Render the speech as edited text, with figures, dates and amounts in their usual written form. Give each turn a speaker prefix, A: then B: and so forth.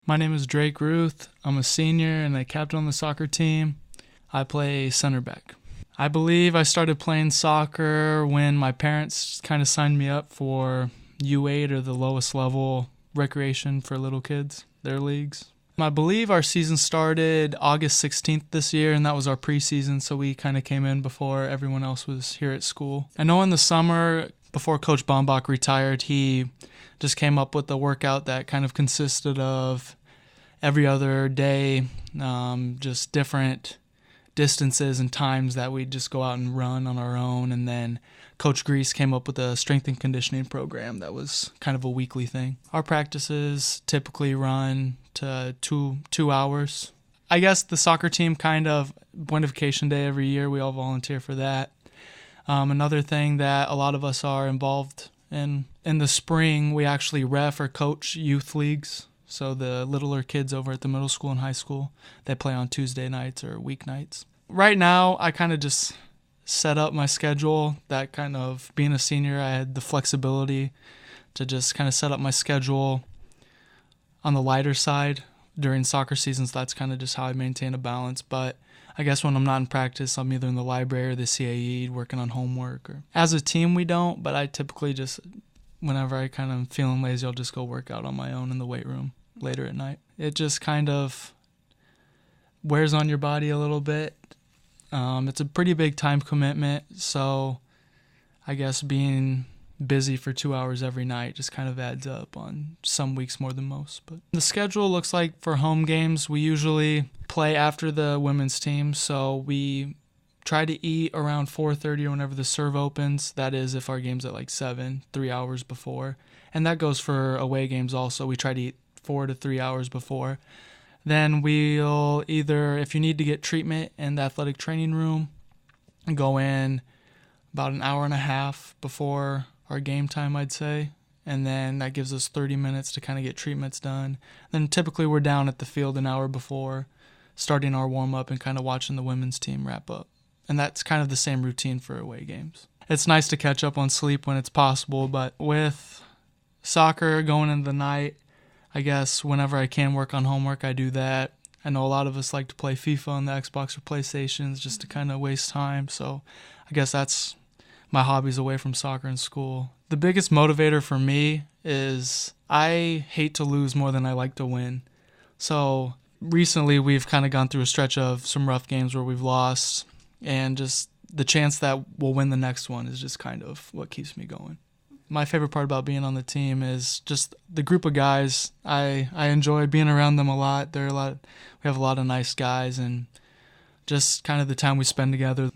A: My name is Drake Ruth. I'm a senior and a captain on the soccer team. I play center back. I believe I started playing soccer when my parents kind of signed me up for U8 or the lowest level recreation for little kids, their leagues. I believe our season started August 16th this year, and that was our preseason, so we kind of came in before everyone else was here at school. I know in the summer, before Coach Bombach retired, he just came up with a workout that kind of consisted of every other day, just different distances and times that we'd just go out and run on our own. And then Coach Grease came up with a strength and conditioning program that was kind of a weekly thing. Our practices typically run to two hours. I guess the soccer team kind of, Buenification Day every year, we all volunteer for that. Another thing that a lot of us are involved in the spring, we actually ref or coach youth leagues. So the littler kids over at the middle school and high school, they play on Tuesday nights or weeknights. Right now, I kind of just set up my schedule. That kind of, being a senior, I had the flexibility to just kind of set up my schedule on the lighter side during soccer seasons. That's kind of just how I maintain a balance. But I guess when I'm not in practice, I'm either in the library or the CAE working on homework. Or as a team, we don't, but I typically just, whenever I kind of feeling lazy, I'll just go work out on my own in the weight room later at night. It just kind of wears on your body a little bit. It's a pretty big time commitment, so I guess being busy for 2 hours every night just kind of adds up on some weeks more than most. But the schedule looks like for home games, we usually play after the women's team, so we try to eat around 4:30 or whenever the serve opens. That is if our game's at like 7, 3 hours before. And that goes for away games also. We try to eat 4 to 3 hours before. Then we'll either, if you need to get treatment in the athletic training room, go in about an hour and a half before our game time, I'd say. And then that gives us 30 minutes to kind of get treatments done. Then typically we're down at the field an hour before, starting our warm-up and kind of watching the women's team wrap up. And that's kind of the same routine for away games. It's nice to catch up on sleep when it's possible, but with soccer going into the night, I guess whenever I can work on homework, I do that. I know a lot of us like to play FIFA on the Xbox or PlayStations just to kind of waste time. So I guess that's my hobbies away from soccer and school. The biggest motivator for me is I hate to lose more than I like to win. So recently we've kind of gone through a stretch of some rough games where we've lost, and just the chance that we'll win the next one is just kind of what keeps me going. My favorite part about being on the team is just the group of guys. I enjoy being around them a lot. We have a lot of nice guys, and just kind of the time we spend together.